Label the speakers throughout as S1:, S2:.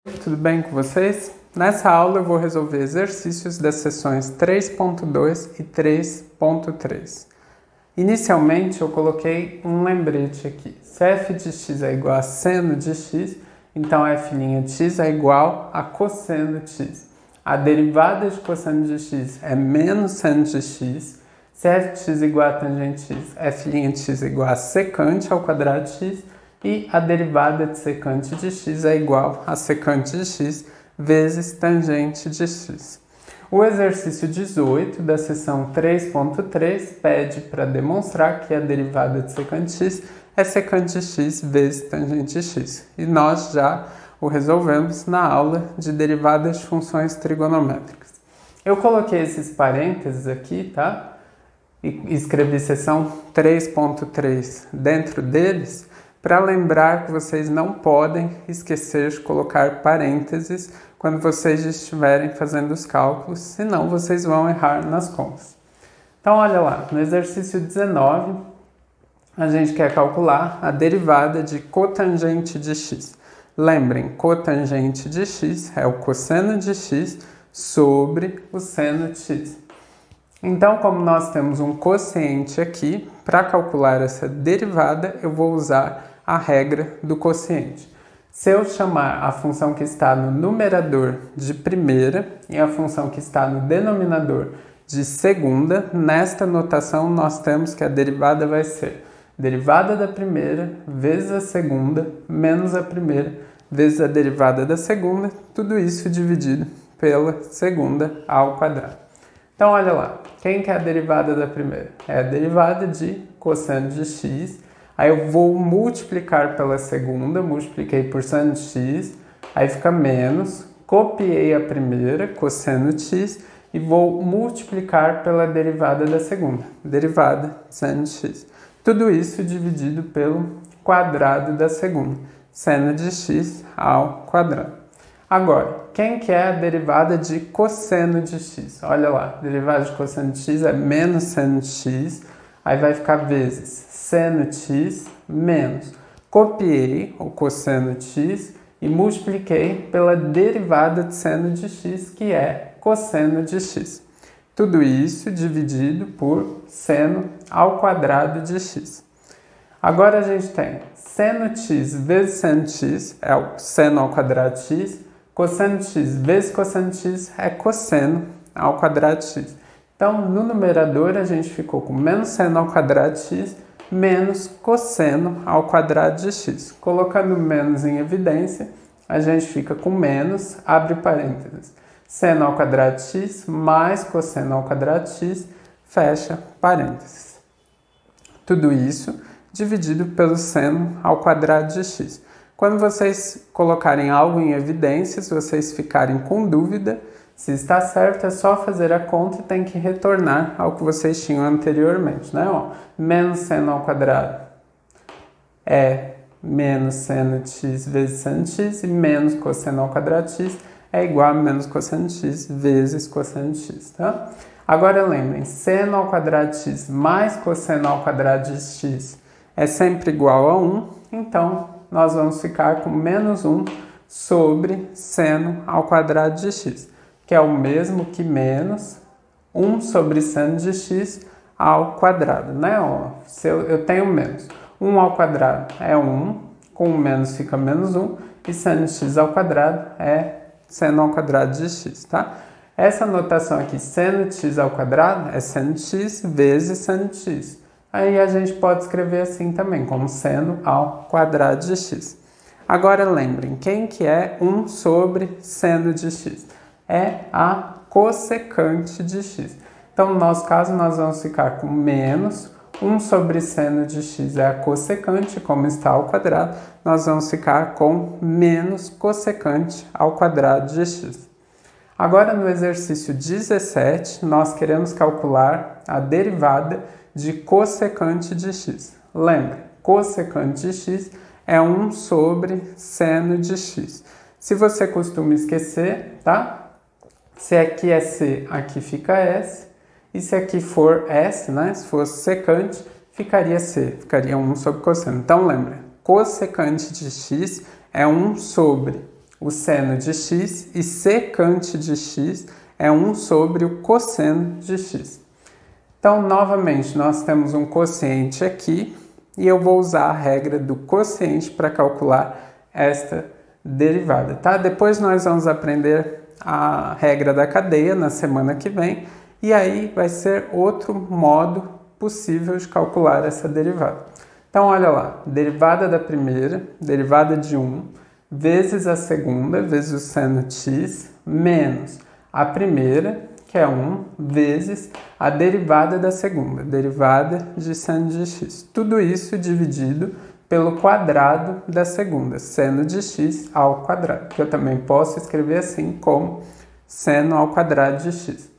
S1: Tudo bem com vocês? Nessa aula eu vou resolver exercícios das seções 3.2 e 3.3. Inicialmente eu coloquei um lembrete aqui. Se f de x é igual a seno de x, então f' de x é igual a cosseno de x. A derivada de cosseno de x é menos seno de x. Se f de x é igual a tangente x, f' de x é igual a secante ao quadrado de x. E a derivada de secante de x é igual a secante de x vezes tangente de x. O exercício 18 da seção 3.3 pede para demonstrar que a derivada de secante de x é secante de x vezes tangente de x. E nós já o resolvemos na aula de derivadas de funções trigonométricas. Eu coloquei esses parênteses aqui, tá? E escrevi seção 3.3 dentro deles, para lembrar que vocês não podem esquecer de colocar parênteses quando vocês estiverem fazendo os cálculos, senão vocês vão errar nas contas. Então, olha lá, no exercício 19, a gente quer calcular a derivada de cotangente de x. Lembrem, cotangente de x é o cosseno de x sobre o seno de x. Então, como nós temos um quociente aqui, para calcular essa derivada, eu vou usar a regra do quociente. Se eu chamar a função que está no numerador de primeira e a função que está no denominador de segunda, nesta notação nós temos que a derivada vai ser derivada da primeira vezes a segunda menos a primeira vezes a derivada da segunda, tudo isso dividido pela segunda ao quadrado. Então, olha lá, quem que é a derivada da primeira? É a derivada de cosseno de x. Aí eu vou multiplicar pela segunda, multipliquei por seno de x, aí fica menos, copiei a primeira, cosseno de x, e vou multiplicar pela derivada da segunda, derivada de seno de x. Tudo isso dividido pelo quadrado da segunda, seno de x ao quadrado. Agora, quem que é a derivada de cosseno de x? Olha lá, derivada de cosseno de x é menos seno de x, aí vai ficar vezes seno de x menos. Copiei o cosseno de x e multipliquei pela derivada de seno de x, que é cosseno de x. Tudo isso dividido por seno ao quadrado de x. Agora a gente tem seno de x vezes seno de x, é o seno ao quadrado de x. Cosseno de x vezes cosseno de x é cosseno ao quadrado de x. Então, no numerador, a gente ficou com menos seno ao quadrado de x menos cosseno ao quadrado de x. Colocando menos em evidência, a gente fica com menos, abre parênteses, seno ao quadrado de x mais cosseno ao quadrado de x, fecha parênteses. Tudo isso dividido pelo seno ao quadrado de x. Quando vocês colocarem algo em evidência, se vocês ficarem com dúvida, se está certo, é só fazer a conta e tem que retornar ao que vocês tinham anteriormente, né? Ó, menos seno ao quadrado é menos seno de x vezes seno de x e menos cosseno ao quadrado de x é igual a menos cosseno de x vezes cosseno de x, tá? Agora lembrem, seno ao quadrado de x mais cosseno ao quadrado de x é sempre igual a 1, então nós vamos ficar com menos 1 sobre seno ao quadrado de x, que é o mesmo que menos 1 sobre seno de x ao quadrado, né? Ó, se eu tenho menos 1 ao quadrado é 1, com o menos fica menos 1, e seno de x ao quadrado é seno ao quadrado de x, tá? Essa notação aqui, seno de x ao quadrado, é seno de x vezes seno de x. Aí a gente pode escrever assim também, como seno ao quadrado de x. Agora lembrem, quem que é 1 sobre seno de x? É a cossecante de x. Então, no nosso caso, nós vamos ficar com menos 1 sobre seno de x é a cossecante, como está ao quadrado, nós vamos ficar com menos cossecante ao quadrado de x. Agora, no exercício 17, nós queremos calcular a derivada de cossecante de x. Lembra, cossecante de x é 1 sobre seno de x. Se você costuma esquecer, tá? Se aqui é C, aqui fica S. E se aqui for S, né? Se fosse secante, ficaria C. Ficaria 1 sobre cosseno. Então, lembra, cossecante de x é 1 sobre o seno de x e secante de x é 1 sobre o cosseno de x. Então, novamente, nós temos um quociente aqui e eu vou usar a regra do quociente para calcular esta derivada, tá? Depois nós vamos aprender a regra da cadeia na semana que vem e aí vai ser outro modo possível de calcular essa derivada. Então, olha lá, derivada da primeira, derivada de 1, vezes a segunda, vezes o seno de x, menos a primeira, que é 1, vezes a derivada da segunda, derivada de seno de x. Tudo isso dividido pelo quadrado da segunda, seno de x ao quadrado, que eu também posso escrever assim como seno ao quadrado de x.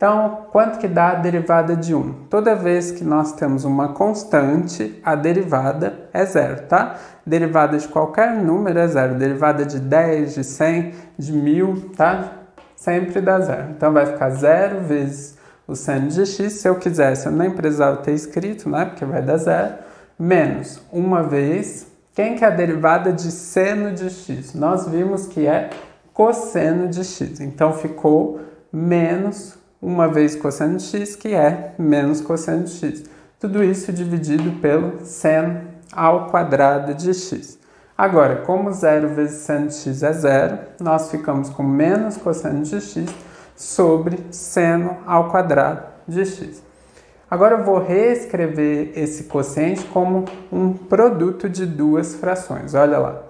S1: Então, quanto que dá a derivada de 1? Toda vez que nós temos uma constante, a derivada é zero, tá? Derivada de qualquer número é zero. Derivada de 10, de 100, de 1000, tá? Sempre dá zero. Então, vai ficar 0 vezes o seno de x. Se eu quisesse, eu nem precisava ter escrito, né? Porque vai dar zero. Menos uma vez. Quem que é a derivada de seno de x? Nós vimos que é cosseno de x. Então, ficou menos uma vez cosseno de x, que é menos cosseno de x. Tudo isso dividido pelo seno ao quadrado de x. Agora, como 0 vezes seno de x é zero, nós ficamos com menos cosseno de x sobre seno ao quadrado de x. Agora eu vou reescrever esse quociente como um produto de duas frações. Olha lá.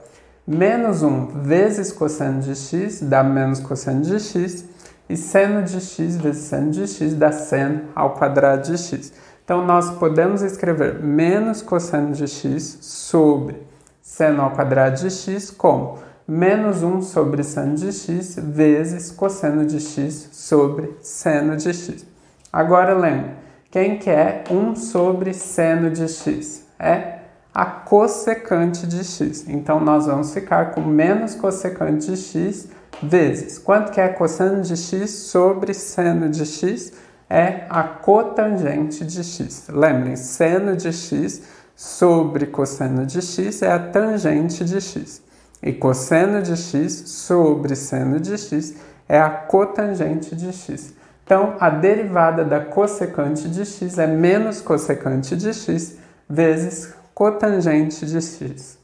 S1: Menos 1 vezes cosseno de x dá menos cosseno de x. E seno de x vezes seno de x dá seno ao quadrado de x. Então, nós podemos escrever menos cosseno de x sobre seno ao quadrado de x como menos 1 sobre seno de x vezes cosseno de x sobre seno de x. Agora, lembre, quem que é 1 sobre seno de x? É a cossecante de x. Então, nós vamos ficar com menos cossecante de x vezes. Quanto que é cosseno de x sobre seno de x? É a cotangente de x. Lembrem, seno de x sobre cosseno de x é a tangente de x. E cosseno de x sobre seno de x é a cotangente de x. Então, a derivada da cossecante de x é menos cossecante de x vezes cotangente de x.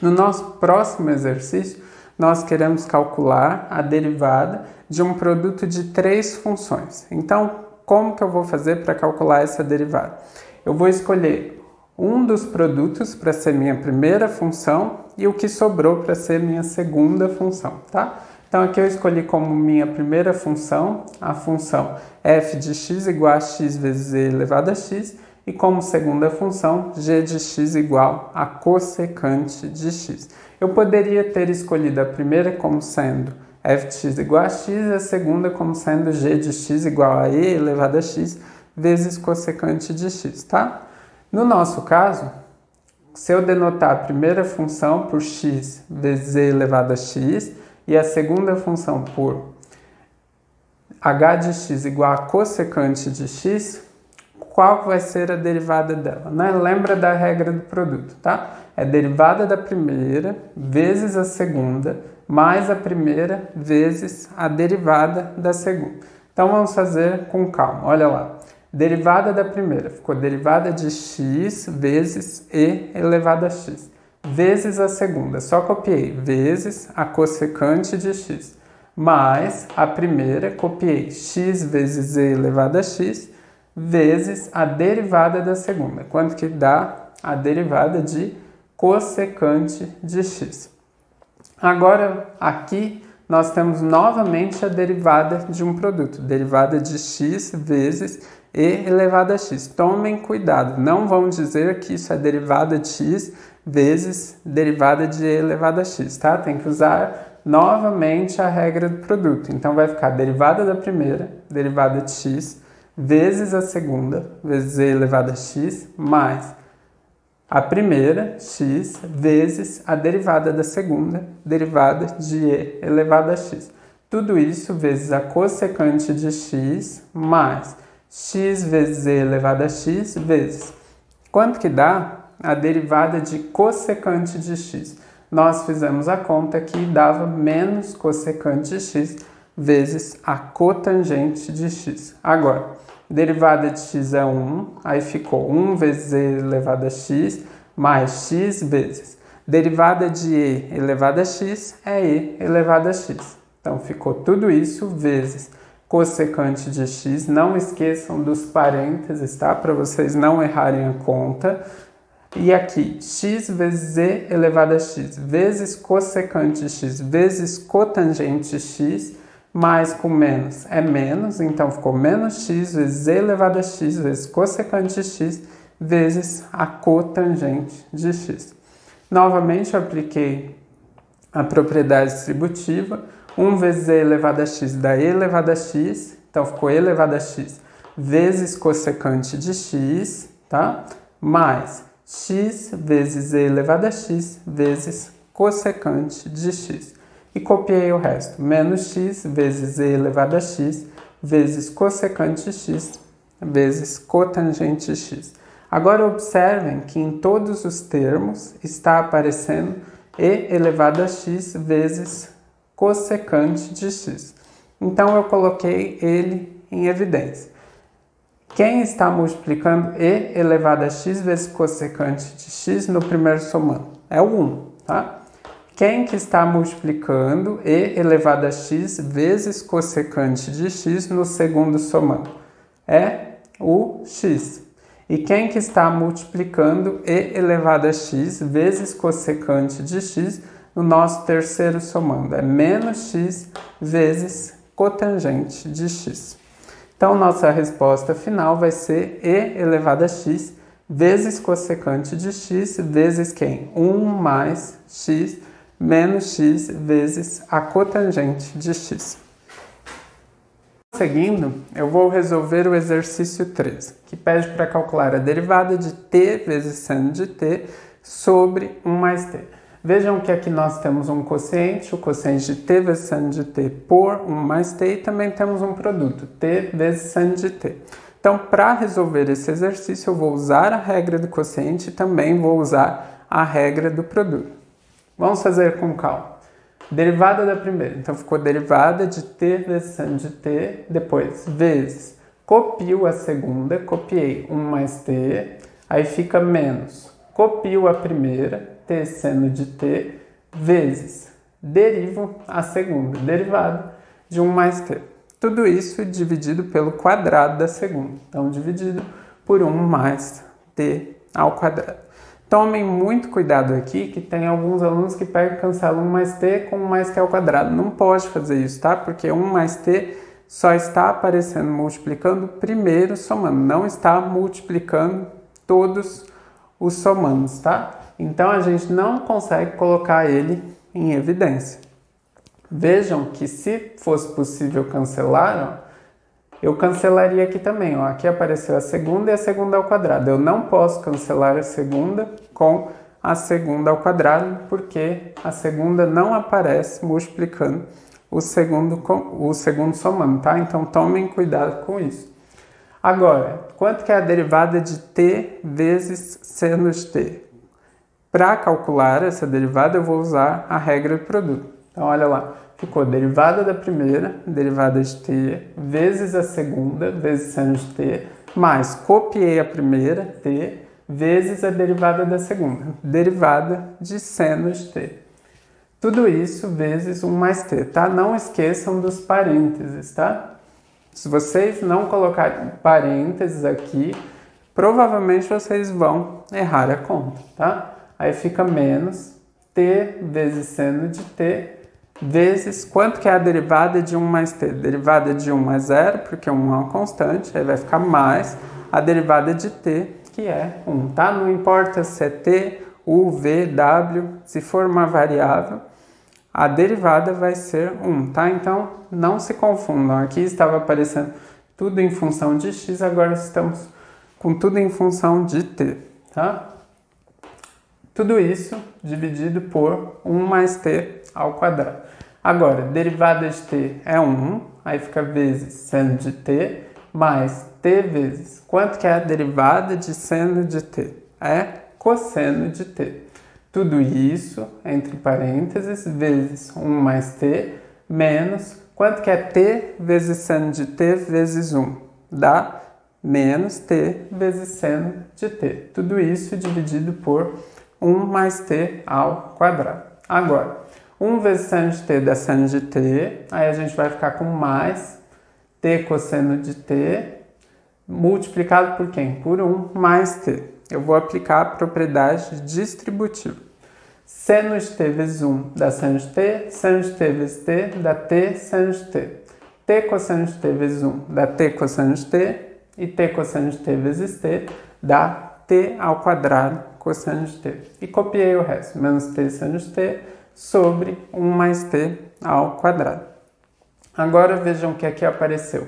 S1: No nosso próximo exercício, nós queremos calcular a derivada de um produto de 3 funções. Então, como que eu vou fazer para calcular essa derivada? Eu vou escolher um dos produtos para ser minha primeira função e o que sobrou para ser minha segunda função, tá? Então, aqui eu escolhi como minha primeira função a função f de x igual a x vezes e elevado a x e como segunda função g de x igual a cossecante de x. Eu poderia ter escolhido a primeira como sendo f de x igual a x e a segunda como sendo g de x igual a e elevado a x vezes cossecante de x, tá? No nosso caso, se eu denotar a primeira função por x vezes e elevado a x e a segunda função por h de x igual a cossecante de x, qual vai ser a derivada dela, né? Lembra da regra do produto, tá? É derivada da primeira vezes a segunda mais a primeira vezes a derivada da segunda. Então, vamos fazer com calma. Olha lá. Derivada da primeira ficou derivada de x vezes e elevado a x. Vezes a segunda, só copiei, vezes a cossecante de x. Mais a primeira, copiei x vezes e elevado a x, vezes a derivada da segunda. Quanto que dá a derivada de cossecante de x. Agora, aqui, nós temos novamente a derivada de um produto. Derivada de x vezes e elevado a x. Tomem cuidado, não vão dizer que isso é derivada de x vezes derivada de e elevado a x, tá? Tem que usar novamente a regra do produto. Então, vai ficar derivada da primeira, derivada de x, vezes a segunda, vezes e elevado a x, mais a primeira, x, vezes a derivada da segunda, derivada de e elevado a x. Tudo isso vezes a cossecante de x, mais x vezes e elevado a x, vezes. Quanto que dá? A derivada de cossecante de x. nós fizemos a conta que dava menos cossecante de x vezes a cotangente de x. Agora, derivada de x é 1, aí ficou 1 vezes e elevado a x mais x vezes. Derivada de e elevado a x é e elevado a x. Então, ficou tudo isso vezes cossecante de x. Não esqueçam dos parênteses, tá? Para vocês não errarem a conta. E aqui, x vezes e elevado a x vezes cossecante de x vezes cotangente de x, mais com menos é menos, então ficou menos x vezes e elevado a x vezes cossecante de x vezes a cotangente de x. Novamente, eu apliquei a propriedade distributiva. 1 vezes e elevado a x dá e elevado a x, então ficou e elevado a x vezes cossecante de x, tá? Mais x vezes e elevado a x vezes cossecante de x. E copiei o resto. Menos x vezes e elevado a x vezes cossecante de x vezes cotangente de x. Agora observem que em todos os termos está aparecendo e elevado a x vezes cossecante de x. Então eu coloquei ele em evidência. Quem está multiplicando e elevado a x vezes cossecante de x no primeiro somando? É o 1, tá? Quem que está multiplicando e elevado a x vezes cossecante de x no segundo somando? É o x. E quem que está multiplicando e elevado a x vezes cossecante de x no nosso terceiro somando? É menos x vezes cotangente de x. Então, nossa resposta final vai ser e elevado a x vezes cossecante de x vezes quem? 1 mais x menos x vezes a cotangente de x. Seguindo, eu vou resolver o exercício 3, que pede para calcular a derivada de t vezes seno de t sobre 1 mais t. Vejam que aqui nós temos um quociente, o quociente de t vezes seno de t por 1 mais t, e também temos um produto, t vezes seno de t. Então, para resolver esse exercício, eu vou usar a regra do quociente e também vou usar a regra do produto. Vamos fazer com calma. Derivada da primeira, então ficou derivada de t vezes seno de t, depois vezes, copio a segunda, copiei 1 mais t, aí fica menos, copio a primeira, t seno de t, vezes, derivo a segunda, derivada de 1 mais t. Tudo isso dividido pelo quadrado da segunda, então dividido por 1 mais t ao quadrado. Tomem muito cuidado aqui, que tem alguns alunos que pegam e cancelam 1 mais t com 1 mais t ao quadrado. Não pode fazer isso, tá? Porque 1 mais t só está aparecendo multiplicando o primeiro somando, não está multiplicando todos os somandos, tá? Então, a gente não consegue colocar ele em evidência. Vejam que se fosse possível cancelar, ó, eu cancelaria aqui também, ó. Aqui apareceu a segunda e a segunda ao quadrado. Eu não posso cancelar a segunda com a segunda ao quadrado, porque a segunda não aparece multiplicando o segundo somando, tá? Então, tomem cuidado com isso. Agora, quanto que é a derivada de t vezes seno de t? Para calcular essa derivada, eu vou usar a regra do produto. Então, olha lá. Ficou derivada da primeira, derivada de t, vezes a segunda, vezes seno de t, mais copiei a primeira, t, vezes a derivada da segunda, derivada de seno de t. Tudo isso vezes 1 mais t, tá? Não esqueçam dos parênteses, tá? Se vocês não colocarem parênteses aqui, provavelmente vocês vão errar a conta, tá? Aí fica menos t vezes seno de t, vezes, quanto que é a derivada de 1 mais t? Derivada de 1 é 0, porque 1 é uma constante, aí vai ficar mais a derivada de t, que é 1, tá? Não importa se é t, u, v, w, se for uma variável, a derivada vai ser 1, tá? Então, não se confundam. Aqui estava aparecendo tudo em função de x, agora estamos com tudo em função de t, tá? Tudo isso dividido por 1 mais t ao quadrado. Agora, derivada de t é 1, aí fica vezes seno de t, mais t vezes. Quanto que é a derivada de seno de t? É cosseno de t. Tudo isso, entre parênteses, vezes 1 mais t, menos, quanto que é t vezes seno de t vezes 1? Dá menos t vezes seno de t. Tudo isso dividido por 1 mais t ao quadrado. Agora, 1 vezes seno de t dá seno de t, aí a gente vai ficar com mais t cosseno de t, multiplicado por quem? Por 1 mais t. Eu vou aplicar a propriedade distributiva. Seno de t vezes 1 dá seno de t vezes t dá t seno de t. T cosseno de t vezes 1 dá t cosseno de t, e t cosseno de t vezes t dá t ao quadrado cosseno de t. E copiei o resto, menos t seno de t sobre 1 mais t ao quadrado. Agora vejam que aqui apareceu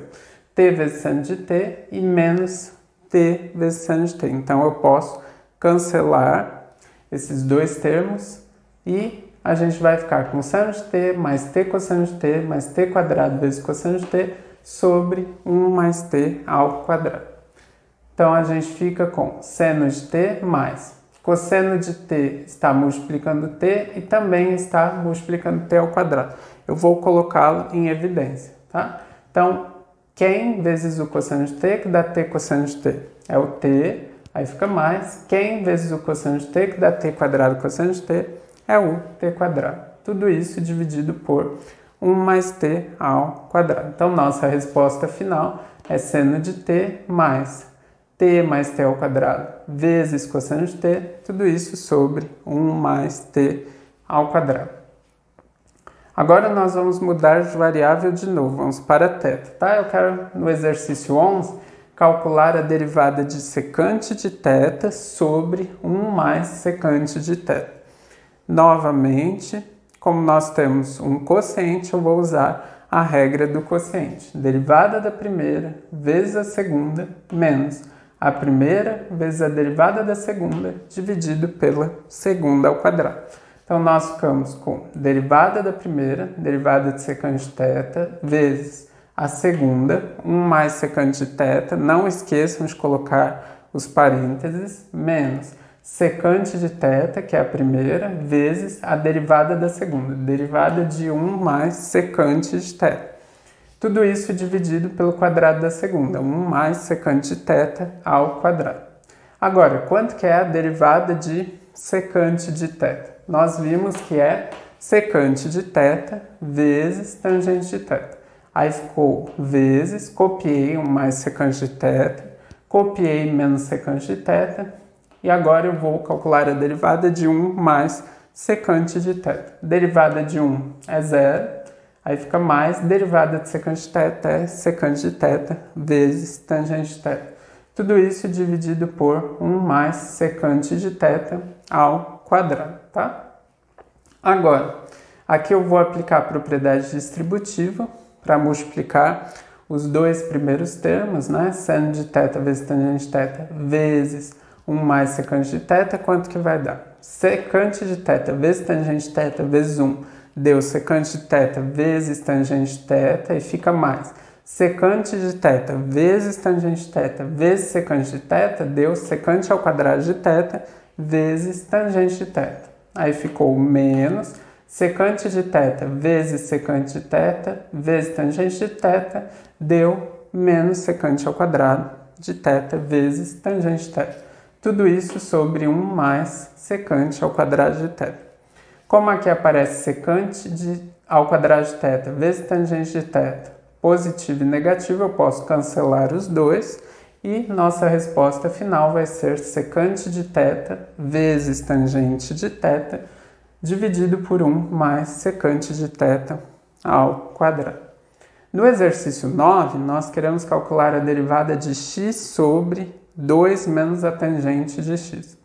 S1: t vezes seno de t e menos t vezes seno de t. Então eu posso cancelar esses dois termos e a gente vai ficar com seno de t mais t cosseno de t mais t quadrado vezes cosseno de t sobre 1 mais t ao quadrado. Então a gente fica com seno de t mais cosseno de t está multiplicando t e também está multiplicando t ao quadrado. Eu vou colocá-lo em evidência, tá? Então, quem vezes o cosseno de t que dá t cosseno de t? É o t, aí fica mais. Quem vezes o cosseno de t que dá t quadrado cosseno de t? É o t quadrado. Tudo isso dividido por 1 mais t ao quadrado. Então, nossa resposta final é seno de t mais t ao quadrado vezes cosseno de t, tudo isso sobre 1 mais t ao quadrado. Agora nós vamos mudar de variável de novo, vamos para θ, tá? Eu quero, no exercício 11, calcular a derivada de secante de θ sobre 1 mais secante de θ. Novamente, como nós temos um quociente, eu vou usar a regra do quociente. Derivada da primeira vezes a segunda menos a primeira vezes a derivada da segunda dividido pela segunda ao quadrado. Então, nós ficamos com derivada da primeira, derivada de secante de θ, vezes a segunda, 1 mais secante de θ, não esqueçam de colocar os parênteses, menos secante de θ, que é a primeira, vezes a derivada da segunda, derivada de 1 mais secante de θ. Tudo isso dividido pelo quadrado da segunda, 1 mais secante de θ ao quadrado. Agora, quanto que é a derivada de secante de θ? Nós vimos que é secante de θ vezes tangente de θ. Aí ficou vezes, copiei 1 mais secante de θ, copiei menos secante de θ, e agora eu vou calcular a derivada de 1 mais secante de θ. Derivada de 1 é 0, aí fica mais derivada de secante de θ é secante de θ vezes tangente de θ. Tudo isso dividido por 1 mais secante de θ ao quadrado, tá? Agora, aqui eu vou aplicar a propriedade distributiva para multiplicar os dois primeiros termos, né? Seno de θ vezes tangente de θ vezes 1 mais secante de θ, quanto que vai dar? Secante de θ vezes tangente de θ vezes 1 deu secante de θ vezes tangente de θ e fica mais. Secante de θ vezes tangente de θ vezes secante de θ deu secante ao quadrado de θ vezes tangente de θ. Aí ficou menos secante de θ vezes secante de θ vezes tangente de θ deu menos secante ao quadrado de θ vezes tangente de θ. Tudo isso sobre 1 mais secante ao quadrado de θ. Como aqui aparece secante ao quadrado de θ vezes tangente de θ positivo e negativo, eu posso cancelar os dois e nossa resposta final vai ser secante de θ vezes tangente de θ dividido por 1 mais secante de θ ao quadrado. No exercício 9, nós queremos calcular a derivada de x sobre 2 menos a tangente de x.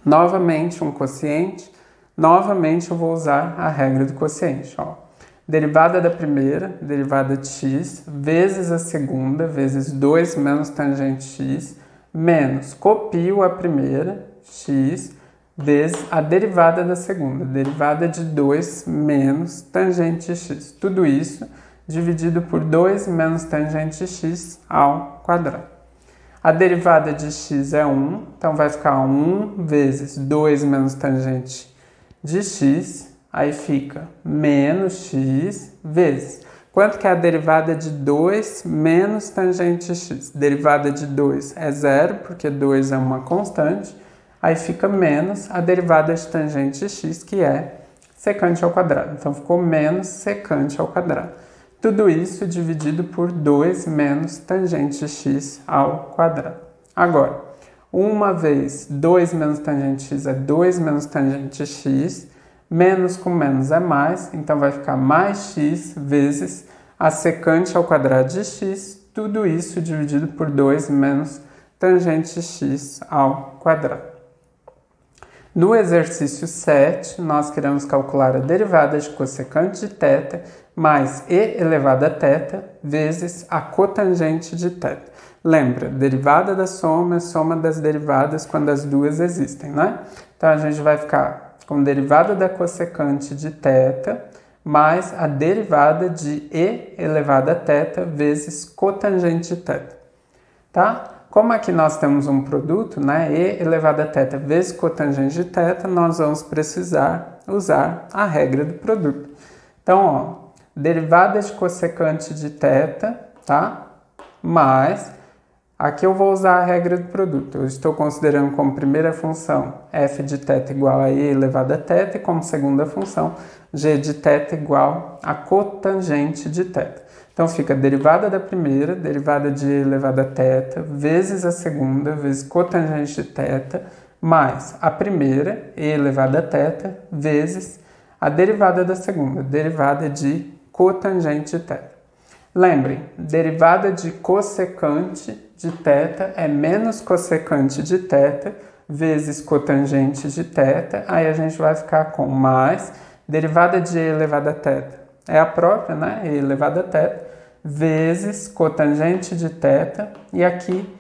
S1: Novamente um quociente, novamente eu vou usar a regra do quociente. Ó. Derivada da primeira, derivada de x, vezes a segunda, vezes 2 menos tangente x, menos, copio a primeira, x, vezes a derivada da segunda, derivada de 2 menos tangente x. Tudo isso dividido por 2 menos tangente x ao quadrado. A derivada de x é 1, então vai ficar 1 vezes 2 menos tangente de x, aí fica menos x vezes. Quanto que é a derivada de 2 menos tangente x? Derivada de 2 é 0, porque 2 é uma constante, aí fica menos a derivada de tangente x, que é secante ao quadrado. Então, ficou menos secante ao quadrado. Tudo isso dividido por 2 menos tangente x ao quadrado. Agora, uma vez 2 menos tangente x é 2 menos tangente x, menos com menos é mais, então vai ficar mais x vezes a secante ao quadrado de x, tudo isso dividido por 2 menos tangente x ao quadrado. No exercício 7, nós queremos calcular a derivada de cossecante de θ mais e elevado a θ vezes a cotangente de θ. Lembra, derivada da soma é soma das derivadas quando as duas existem, né? Então, a gente vai ficar com derivada da cossecante de θ mais a derivada de e elevado a θ vezes cotangente de θ. Tá? Como aqui nós temos um produto, né, e elevado a θ vezes cotangente de θ, nós vamos precisar usar a regra do produto. Então, ó, derivada de cossecante de θ, tá? Mais, aqui eu vou usar a regra do produto. Eu estou considerando como primeira função f de θ igual a e elevado a θ e como segunda função g de θ igual a cotangente de θ. Então, fica a derivada da primeira, derivada de e elevado a θ, vezes a segunda, vezes cotangente de θ, mais a primeira, e elevado a θ, vezes a derivada da segunda, derivada de cotangente de θ. Lembrem, derivada de cossecante de θ é menos cossecante de θ, vezes cotangente de θ, aí a gente vai ficar com mais derivada de e elevado a θ. É a própria, né? E elevado a θ, vezes cotangente de θ, e aqui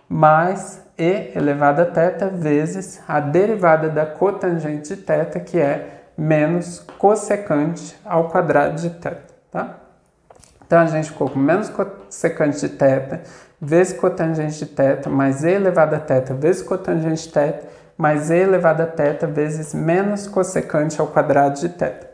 S1: mais e elevado a θ vezes a derivada da cotangente de θ, que é menos cossecante ao quadrado de θ, tá? Então, a gente ficou com menos cossecante de θ vezes cotangente de θ mais e elevado a θ vezes cotangente de θ mais e elevado a θ vezes menos cossecante ao quadrado de θ.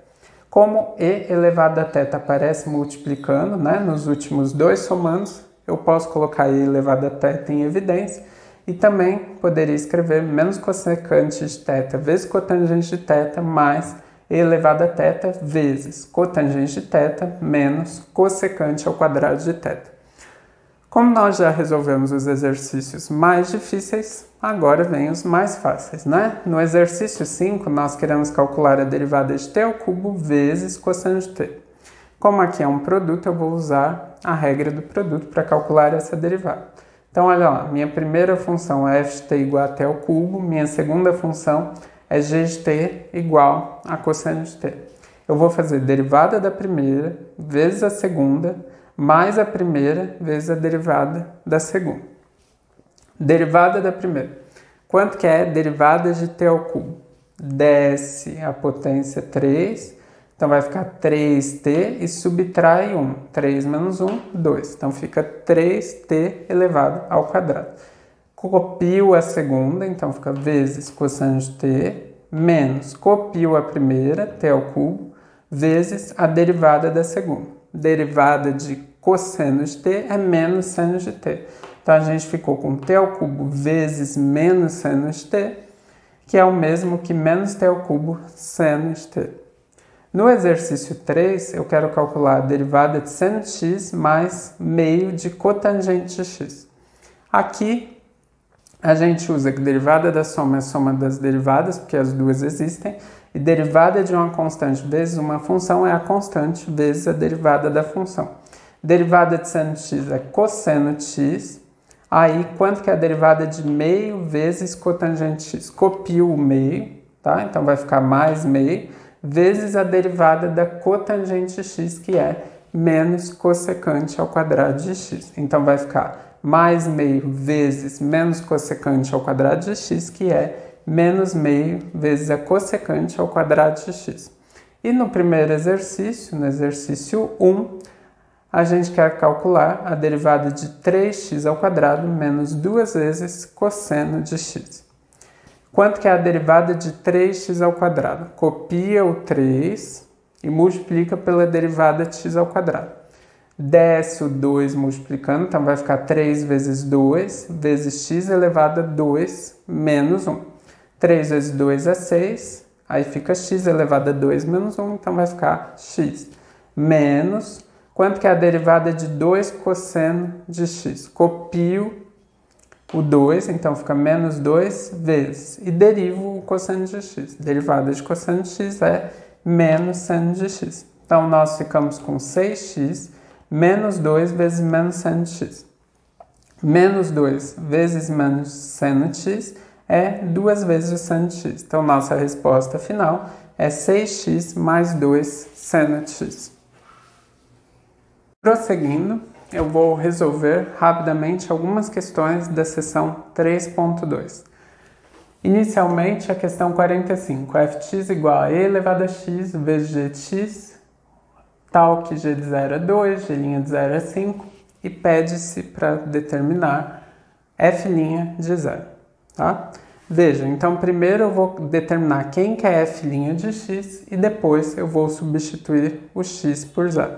S1: Como e elevado a θ aparece multiplicando, né, nos últimos dois somandos, eu posso colocar e elevado a θ em evidência e também poderia escrever menos cossecante de θ vezes cotangente de θ mais e elevado a θ vezes cotangente de θ menos cossecante ao quadrado de θ. Como nós já resolvemos os exercícios mais difíceis, agora vem os mais fáceis, né? No exercício 5, nós queremos calcular a derivada de t ao cubo vezes cosseno de t. Como aqui é um produto, eu vou usar a regra do produto para calcular essa derivada. Então, olha lá, minha primeira função é f de t igual a t ao cubo, minha segunda função é g de t igual a cosseno de t. Eu vou fazer derivada da primeira vezes a segunda, mais a primeira vezes a derivada da segunda. Derivada da primeira. Quanto que é derivada de t ao cubo? Desce a potência 3, então vai ficar 3t e subtrai 1. 3 menos 1, 2. Então fica 3t elevado ao quadrado. Copio a segunda, então fica vezes cosseno de t, menos copio a primeira, t ao cubo, vezes a derivada da segunda. Derivada de cosseno de t é menos seno de t. Então, a gente ficou com t ao cubo vezes menos seno de t, que é o mesmo que menos t ao cubo seno de t. No exercício 3, eu quero calcular a derivada de seno de x mais meio de cotangente de x. Aqui, a gente usa que derivada da soma é a soma das derivadas, porque as duas existem, e derivada de uma constante vezes uma função é a constante vezes a derivada da função. Derivada de seno de x é cosseno de x. Aí, quanto que é a derivada de meio vezes cotangente de x? Copio o meio, tá? Então, vai ficar mais meio, vezes a derivada da cotangente de x, que é menos cossecante ao quadrado de x. Então, vai ficar mais meio vezes menos cossecante ao quadrado de x, que é menos meio vezes a cossecante ao quadrado de x. E no primeiro exercício, no exercício 1, a gente quer calcular a derivada de 3x² menos 2 vezes cosseno de x. Quanto que é a derivada de 3x²? Copia o 3 e multiplica pela derivada de x². Desce o 2 multiplicando, então vai ficar 3 vezes 2 vezes x elevado a 2 menos 1. 3 vezes 2 é 6, aí fica x elevado a 2 menos 1, então vai ficar x. Menos, quanto que é a derivada de 2 cosseno de x? Copio o 2, então fica menos 2 vezes, e derivo o cosseno de x. Derivada de cosseno de x é menos seno de x. Então, nós ficamos com 6x menos 2 vezes menos seno de x. Menos 2 vezes menos seno de x é 2 vezes o seno de x. Então, nossa resposta final é 6x mais 2 seno de x. Prosseguindo, eu vou resolver rapidamente algumas questões da seção 3.2. Inicialmente, a questão 45, fx igual a e elevado a x vezes g de x, tal que g de 0 é 2, g' de 0 é 5, e pede-se para determinar f' de 0. Tá? Veja, então primeiro eu vou determinar quem que é f' de x e depois eu vou substituir o x por 0.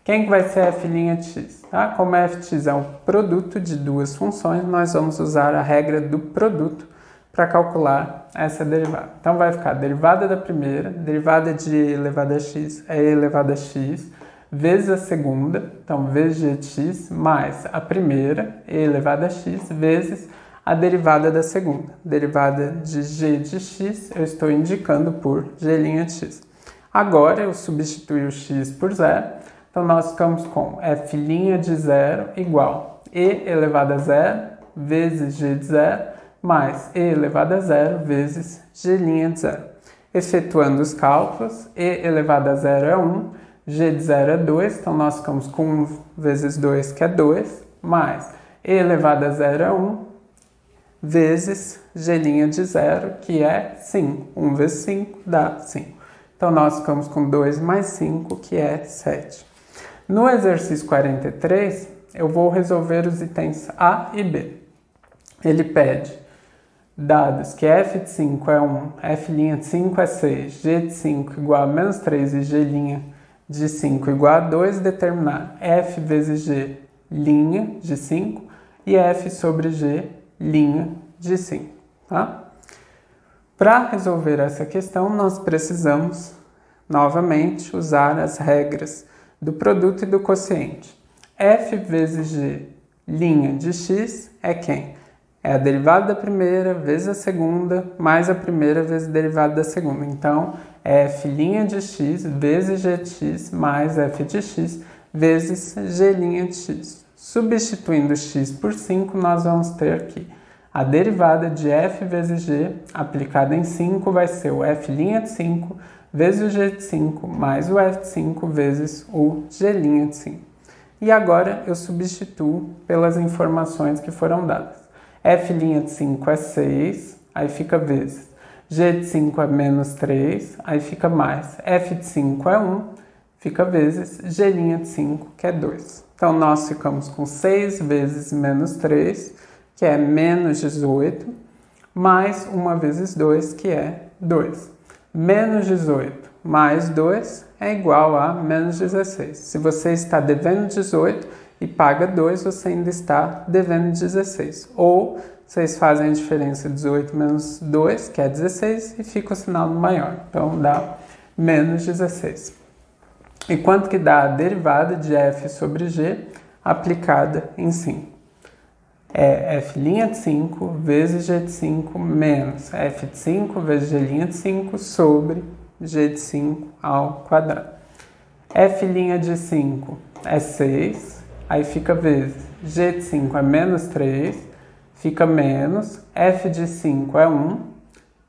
S1: Quem que vai ser f' de x? Tá? Como f de x é um produto de duas funções, nós vamos usar a regra do produto para calcular essa derivada. Então vai ficar a derivada da primeira, derivada de e elevado a x é e elevado a x, vezes a segunda, então vezes g de x, mais a primeira, e elevado a x, vezes a derivada da segunda. Derivada de g de x eu estou indicando por g' de x. Agora eu substitui o x por 0, então nós ficamos com f' de 0 igual e elevado a 0 vezes g de 0, mais e elevado a 0 vezes g' de 0. Efetuando os cálculos, e elevado a 0 é 1, g de 0 é 2, então nós ficamos com 1 vezes 2, que é 2, mais e elevado a 0 é 1, vezes g' de 0, que é 5. 1 vezes 5 dá 5. Então nós ficamos com 2 mais 5, que é 7. No exercício 43, eu vou resolver os itens A e B. Ele pede dados que f de 5 é 1, f' de 5 é 6, g de 5 igual a menos 3 e g' de 5 igual a 2, determinar f vezes g' de 5 e f sobre g' de 5. Tá? Para resolver essa questão, nós precisamos novamente usar as regras do produto e do quociente. F vezes g' de x é quem? É a derivada da primeira vezes a segunda, mais a primeira vezes a derivada da segunda. Então, é f' de x vezes g de x mais f de x vezes g' de x. Substituindo x por 5, nós vamos ter que a derivada de f vezes g aplicada em 5 vai ser o f' de 5 vezes o g de 5 mais o f de 5 vezes o g' de 5. E agora eu substituo pelas informações que foram dadas. F' de 5 é 6, aí fica vezes. G de 5 é menos 3, aí fica mais. F de 5 é 1, fica vezes g' de 5, que é 2. Então, nós ficamos com 6 vezes menos 3, que é menos 18, mais 1 vezes 2, que é 2. Menos 18 mais 2 é igual a menos 16. Se você está devendo 18 e paga 2, você ainda está devendo 16. Ou vocês fazem a diferença 18 menos 2, que é 16, e fica o sinal maior. Então, dá menos 16. E quanto que dá a derivada de f sobre g aplicada em 5? É f' de 5 vezes g de 5 menos f de 5 vezes g' de 5 sobre g de 5 ao quadrado. F' de 5 é 6, aí fica vezes g de 5 é menos 3, fica menos, f de 5 é 1,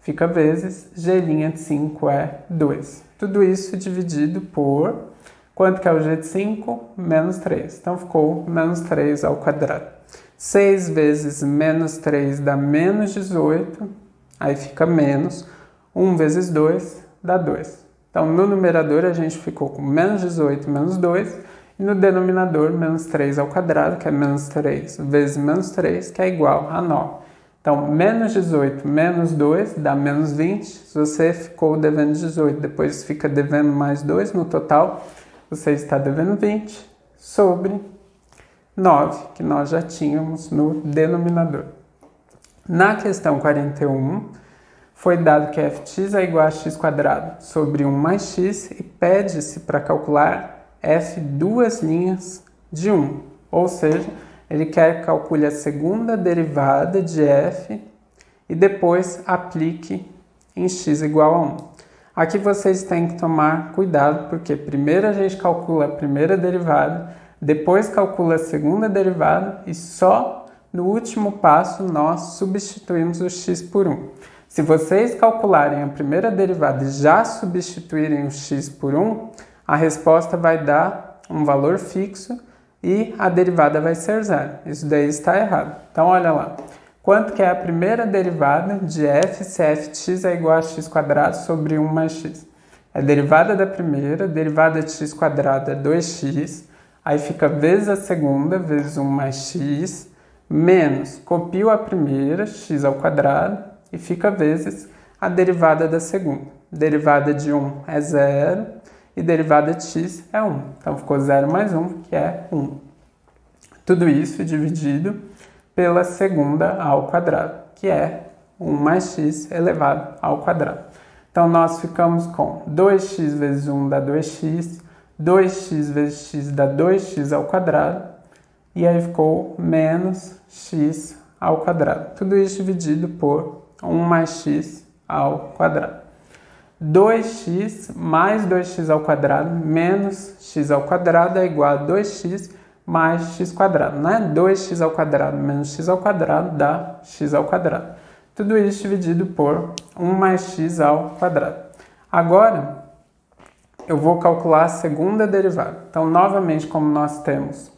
S1: fica vezes g' de 5 é 2. Tudo isso dividido por, quanto que é o g de 5? Menos 3. Então ficou menos 3 ao quadrado. 6 vezes menos 3 dá menos 18, aí fica menos, 1 vezes 2 dá 2. Então no numerador a gente ficou com menos 18 menos 2, E no denominador, menos 3 ao quadrado, que é menos 3 vezes menos 3, que é igual a 9. Então, menos 18 menos 2 dá menos 20. Se você ficou devendo 18, depois fica devendo mais 2, no total você está devendo 20 sobre 9, que nós já tínhamos no denominador. Na questão 41, foi dado que fx é igual a x² sobre 1 mais x e pede-se para calcular f duas linhas de 1. Ou seja, ele quer que calcule a segunda derivada de f e depois aplique em x igual a 1. Aqui vocês têm que tomar cuidado, porque primeiro a gente calcula a primeira derivada, depois calcula a segunda derivada e só no último passo nós substituímos o x por 1. Se vocês calcularem a primeira derivada e já substituírem o x por 1, a resposta vai dar um valor fixo e a derivada vai ser zero. Isso daí está errado. Então, olha lá. Quanto que é a primeira derivada de f se fx é igual a x² sobre 1 mais x? A derivada da primeira, derivada de x² é 2x, aí fica vezes a segunda, vezes 1 mais x, menos, copio a primeira, x² e fica vezes a derivada da segunda. Derivada de 1 é 0 e derivada de x é 1. Então ficou 0 mais 1, que é 1. Tudo isso dividido pela segunda ao quadrado, que é 1 mais x elevado ao quadrado. Então nós ficamos com 2x vezes 1 dá 2x, 2x vezes x dá 2x ao quadrado, e aí ficou menos x ao quadrado. Tudo isso dividido por 1 mais x ao quadrado. 2x mais 2x ao quadrado menos x ao quadrado é igual a 2x mais x², né? 2x ao quadrado menos x ao quadrado dá x ao quadrado. Tudo isso dividido por 1 mais x ao quadrado. Agora, eu vou calcular a segunda derivada. Então, novamente, como nós temos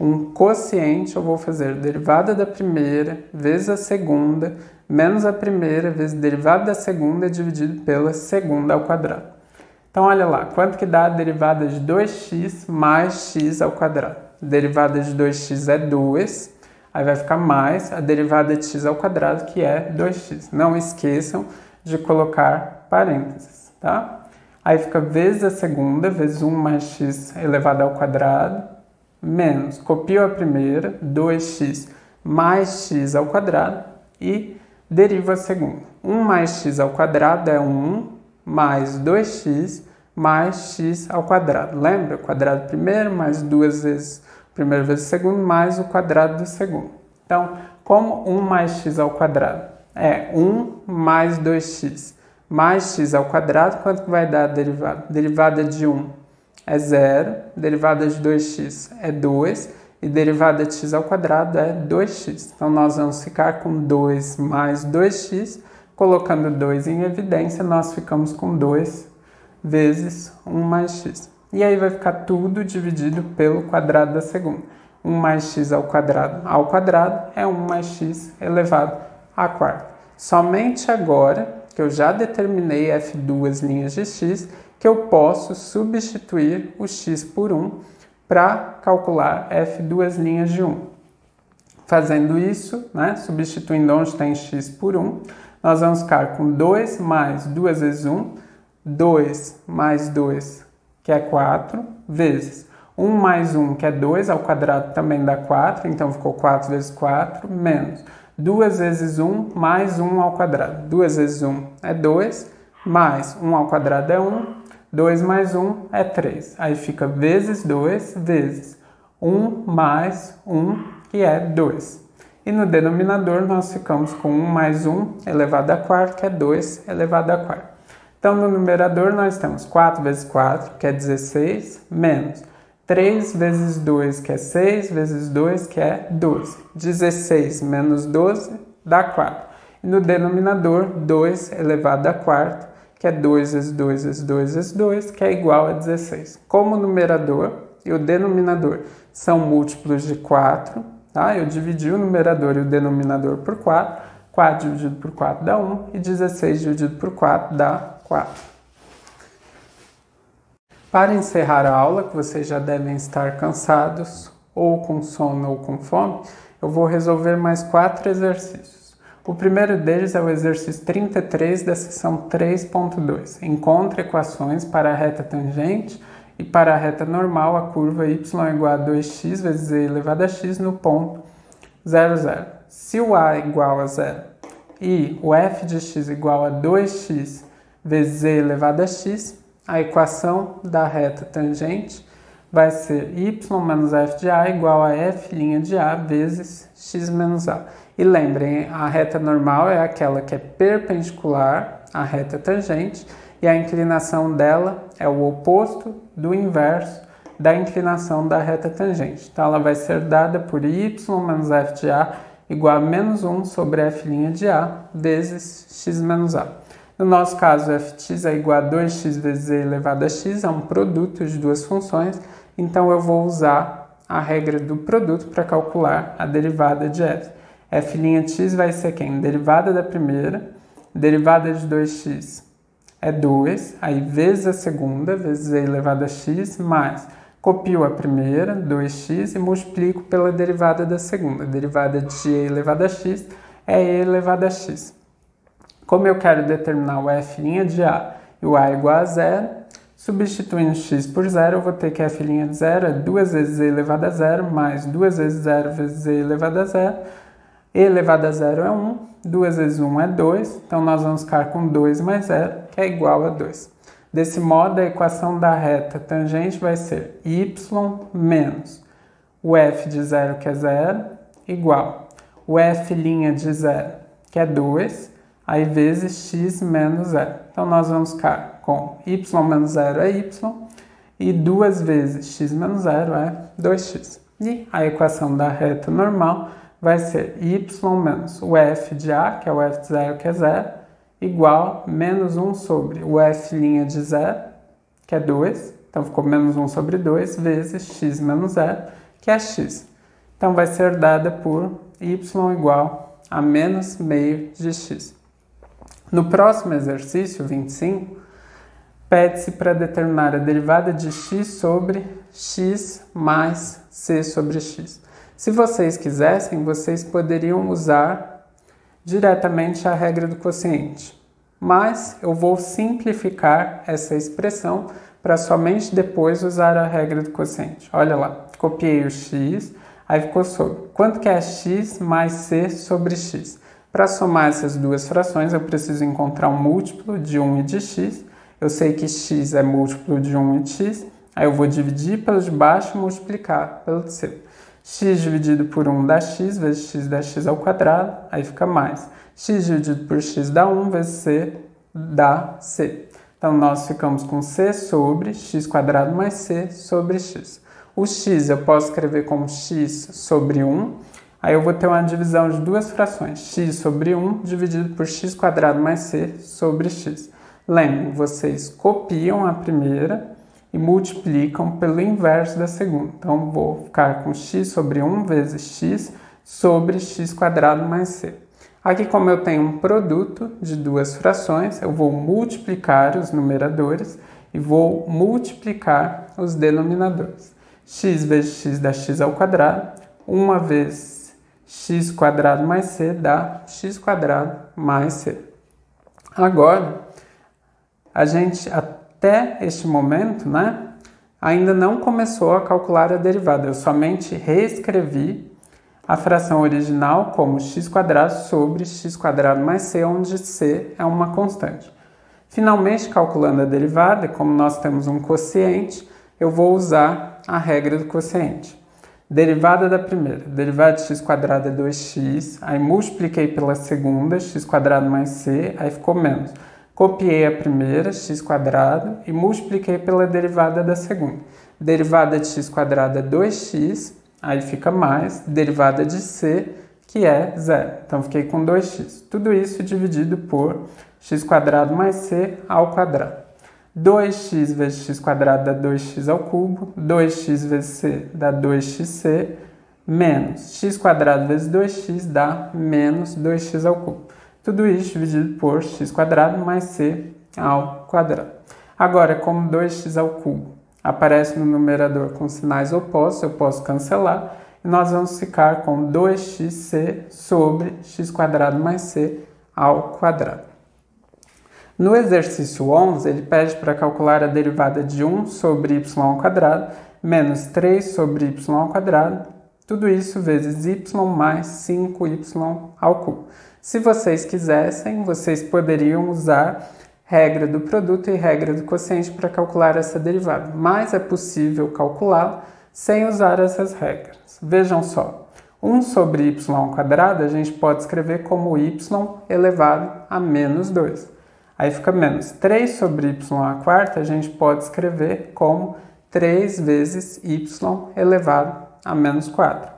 S1: um quociente, eu vou fazer derivada da primeira vezes a segunda, menos a primeira vezes derivada da segunda dividido pela segunda ao quadrado. Então, olha lá, quanto que dá a derivada de 2x mais x ao quadrado? A derivada de 2x é 2, aí vai ficar mais a derivada de x ao quadrado, que é 2x. Não esqueçam de colocar parênteses, tá? Aí fica vezes a segunda, vezes 1 mais x elevado ao quadrado, menos, copio a primeira, 2x mais x ao quadrado e derivo a segunda. 1 mais x ao quadrado é 1 mais 2x mais x ao quadrado. Lembra? Quadrado primeiro mais 2 vezes primeiro vezes segundo mais o quadrado do segundo. Então, como 1 mais x ao quadrado é 1 mais 2x mais x ao quadrado, quanto que vai dar a derivada? Derivada de 1 é 0, derivada de 2x é 2 e derivada de x ao quadrado é 2x. Então, nós vamos ficar com 2 mais 2x, colocando 2 em evidência, nós ficamos com 2 vezes 1 mais x. E aí vai ficar tudo dividido pelo quadrado da segunda. 1 mais x ao quadrado é 1 mais x elevado à quarta. Somente agora, que eu já determinei f duas linhas de x, que eu posso substituir o x por 1 para calcular f duas linhas de 1. Fazendo isso, né, substituindo onde tem x por 1, nós vamos ficar com 2 mais 2 vezes 1, 2 mais 2, que é 4, vezes 1 mais 1, que é 2, ao quadrado também dá 4, então ficou 4 vezes 4, menos 2 vezes 1 mais 1 ao quadrado. 2 vezes 1 é 2, mais 1 ao quadrado é 1, 2 mais 1 é 3. Aí fica vezes 2 vezes 1 mais 1, que é 2. E no denominador nós ficamos com 1 mais 1 elevado a quarto, que é 2 elevado a quarto. Então, no numerador, nós temos 4 vezes 4, que é 16, menos 3 vezes 2, que é 6, vezes 2, que é 12. 16 menos 12 dá 4. E no denominador, 2 elevado a quarto, que é 2 vezes 2 vezes 2 vezes 2, que é igual a 16. Como o numerador e o denominador são múltiplos de 4, tá? Eu dividi o numerador e o denominador por 4. 4 dividido por 4 dá 1 e 16 dividido por 4 dá 4. Para encerrar a aula, que vocês já devem estar cansados, ou com sono ou com fome, eu vou resolver mais 4 exercícios. O primeiro deles é o exercício 33 da seção 3.2. Encontre equações para a reta tangente e para a reta normal, a curva y é igual a 2x vezes z elevado a x no ponto 0, 0. Se o a é igual a 0 e o f de x igual a 2x vezes z elevado a x, a equação da reta tangente vai ser y menos f de a igual a f' de a vezes x menos a. E lembrem, a reta normal é aquela que é perpendicular à reta tangente e a inclinação dela é o oposto do inverso da inclinação da reta tangente. Então, ela vai ser dada por y menos f de a igual a menos 1 sobre f' de a vezes x menos a. No nosso caso, fx é igual a 2x vezes z elevado a x, é um produto de duas funções, então eu vou usar a regra do produto para calcular a derivada de f. F' de x vai ser quem? Derivada da primeira, derivada de 2x é 2, aí vezes a segunda, vezes z elevado a x, mais copio a primeira, 2x, e multiplico pela derivada da segunda. A derivada de e elevado a x é e elevado a x. Como eu quero determinar o f' de a e o a igual a 0, substituindo x por 0, eu vou ter que f' de 0 é 2 vezes z elevado a 0, mais 2 vezes 0 vezes z elevado a 0. E elevado a 0 é 1, 2 vezes 1 é 2, então nós vamos ficar com 2 mais 0, que é igual a 2. Desse modo, a equação da reta tangente vai ser y menos o f de 0, que é 0, igual o f' de 0, que é 2, aí vezes x menos 0. Então, nós vamos ficar com y menos 0 é y, e 2 vezes x menos 0 é 2x. E a equação da reta normal vai ser y menos o f de a, que é o f de 0, que é 0, igual menos 1 sobre o f' de 0, que é 2, então ficou menos 1 sobre 2, vezes x menos 0, que é x. Então, vai ser dada por y igual a menos meio de x. No próximo exercício, 25, pede-se para determinar a derivada de x sobre x mais c sobre x. Se vocês quisessem, vocês poderiam usar diretamente a regra do quociente, mas eu vou simplificar essa expressão para somente depois usar a regra do quociente. Olha lá, copiei o x, aí ficou sobre. Quanto que é x mais c sobre x? Para somar essas duas frações, eu preciso encontrar um múltiplo de 1 e de x. Eu sei que x é múltiplo de 1 e de x, aí eu vou dividir pelo de baixo e multiplicar pelo de cima. X dividido por 1 dá x, vezes x dá x ao quadrado, aí fica mais. X dividido por x dá 1, vezes c dá c. Então, nós ficamos com c sobre x quadrado mais c sobre x. O x eu posso escrever como x sobre 1, aí eu vou ter uma divisão de duas frações, x sobre 1 dividido por x quadrado mais c sobre x. Lembrem, vocês copiam a primeira e multiplicam pelo inverso da segunda. Então, vou ficar com x sobre 1 vezes x sobre x quadrado mais c. Aqui, como eu tenho um produto de duas frações, eu vou multiplicar os numeradores e vou multiplicar os denominadores. X vezes x dá x ao quadrado, 1 vezes x quadrado mais c dá x quadrado mais c. Agora, a gente, até este momento, ainda não começou a calcular a derivada. Eu somente reescrevi a fração original como x quadrado sobre x quadrado mais c, onde c é uma constante. Finalmente, calculando a derivada, como nós temos um quociente, eu vou usar a regra do quociente. Derivada da primeira, derivada de x quadrado é 2x, aí multipliquei pela segunda, x quadrado mais c, aí ficou menos. Copiei a primeira, x quadrado, e multipliquei pela derivada da segunda. Derivada de x quadrado é 2x, aí fica mais, derivada de c, que é 0. Então, fiquei com 2x. Tudo isso dividido por x quadrado mais c ao quadrado. 2x vezes x quadrado dá 2x ao cubo, 2x vezes c dá 2xc, menos x quadrado vezes 2x dá menos 2x ao cubo. Tudo isso dividido por x quadrado mais c ao quadrado. Agora, como 2x ao cubo aparece no numerador com sinais opostos, eu posso cancelar, e nós vamos ficar com 2xc sobre x² mais c ao quadrado. No exercício 11, ele pede para calcular a derivada de 1 sobre y ao quadrado menos 3 sobre y ao quadrado, tudo isso vezes y mais 5y ao cubo. Se vocês quisessem, vocês poderiam usar regra do produto e regra do quociente para calcular essa derivada, mas é possível calculá-la sem usar essas regras. Vejam só, 1 sobre y ao quadrado a gente pode escrever como y elevado a menos 2. Aí fica menos 3 sobre y à quarta, a gente pode escrever como 3 vezes y elevado a menos 4.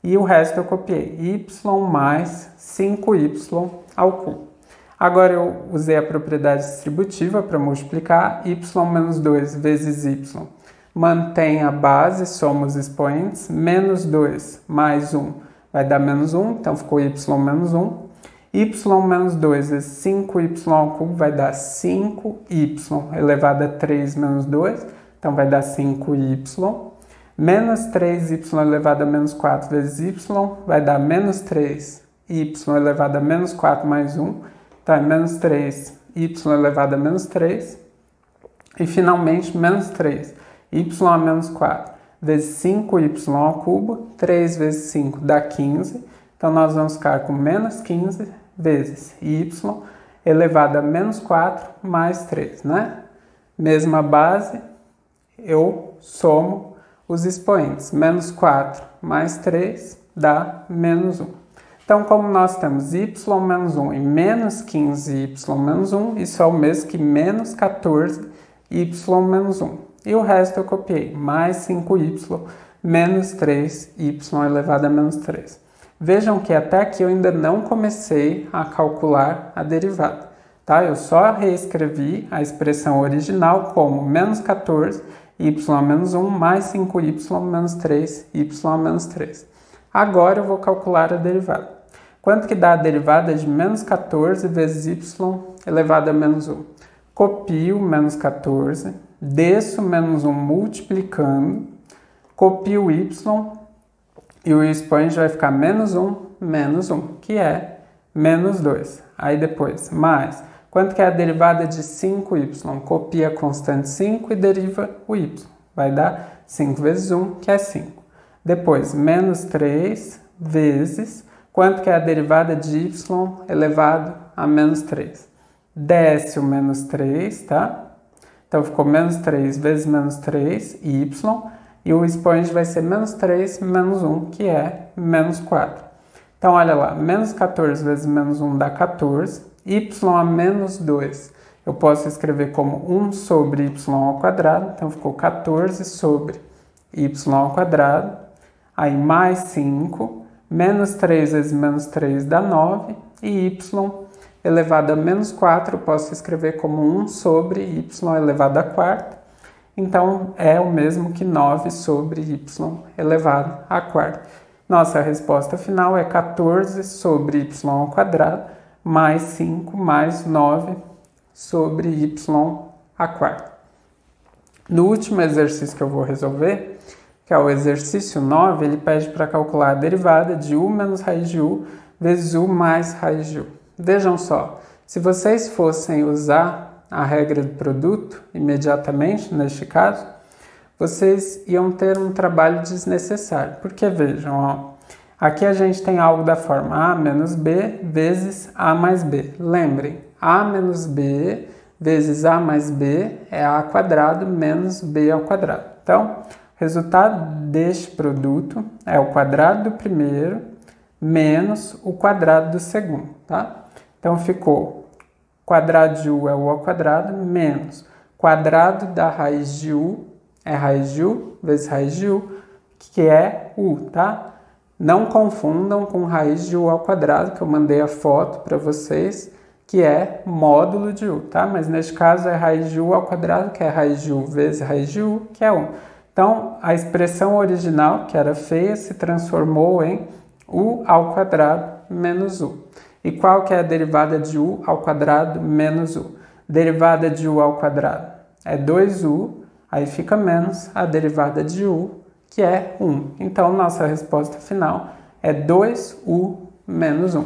S1: E o resto eu copiei, y mais 5y ao cubo. Agora eu usei a propriedade distributiva para multiplicar, y menos 2 vezes y. Mantém a base, soma os expoentes, menos 2 mais 1 vai dar menos 1, então ficou y menos 1. Y menos 2 vezes 5y ao cubo vai dar 5y elevado a 3 menos 2, então vai dar 5y. Menos 3y elevado a menos 4 vezes y vai dar menos 3y elevado a menos 4 mais 1, então é menos 3y elevado a menos 3. E finalmente menos 3y a menos 4 vezes 5y ao cubo, 3 vezes 5 dá 15, então nós vamos ficar com menos 15 vezes y elevado a menos 4 mais 3, né? Mesma base, eu somo os expoentes. Menos 4 mais 3 dá menos 1. Então, como nós temos y menos 1 e menos 15y menos 1, isso é o mesmo que menos 14y menos 1. E o resto eu copiei, mais 5y menos 3y elevado a menos 3. Vejam que até aqui eu ainda não comecei a calcular a derivada, tá? Eu só reescrevi a expressão original como menos 14y menos 1 mais 5y menos 3y menos 3. Agora eu vou calcular a derivada. Quanto que dá a derivada de menos 14 vezes y elevado a menos 1? Copio menos 14, desço menos 1 multiplicando, copio y, e o expoente vai ficar menos 1, que é menos 2. Aí depois, mais. Quanto que é a derivada de 5y? Copia a constante 5 e deriva o y. Vai dar 5 vezes 1, que é 5. Depois, menos 3 vezes. Quanto que é a derivada de y elevado a menos 3? Desce o menos 3, tá? Então ficou menos 3 vezes menos 3, y. E o expoente vai ser menos 3 menos 1, que é menos 4. Então, olha lá, menos 14 vezes menos 1 dá 14. Y a menos 2, eu posso escrever como 1 sobre y ao quadrado. Então, ficou 14 sobre y ao quadrado. Aí, mais 5. Menos 3 vezes menos 3 dá 9. E y elevado a menos 4, eu posso escrever como 1 sobre y elevado a quarta. Então, é o mesmo que 9 sobre y elevado à quarta. Nossa resposta final é 14 sobre y ao quadrado mais 5 mais 9 sobre y à quarta. No último exercício que eu vou resolver, que é o exercício 9, ele pede para calcular a derivada de u menos raiz de u vezes u mais raiz de u. Vejam só, se vocês fossem usar a regra do produto imediatamente, neste caso, vocês iam ter um trabalho desnecessário. Porque vejam, ó, aqui a gente tem algo da forma a menos b vezes a mais b. Lembrem, a menos b vezes a mais b é a quadrado menos b ao quadrado. Então, o resultado deste produto é o quadrado do primeiro menos o quadrado do segundo, tá? Então, ficou quadrado de u é u ao quadrado menos quadrado da raiz de u é raiz de u vezes raiz de u, que é u, tá? Não confundam com raiz de u ao quadrado, que eu mandei a foto para vocês, que é módulo de u, tá? Mas neste caso é raiz de u ao quadrado, que é raiz de u vezes raiz de u, que é 1. Então, a expressão original, que era feia, se transformou em u ao quadrado menos u. E qual que é a derivada de u ao quadrado menos u? Derivada de u ao quadrado é 2u, Aí fica menos a derivada de u, que é 1. Então, nossa resposta final é 2u menos 1.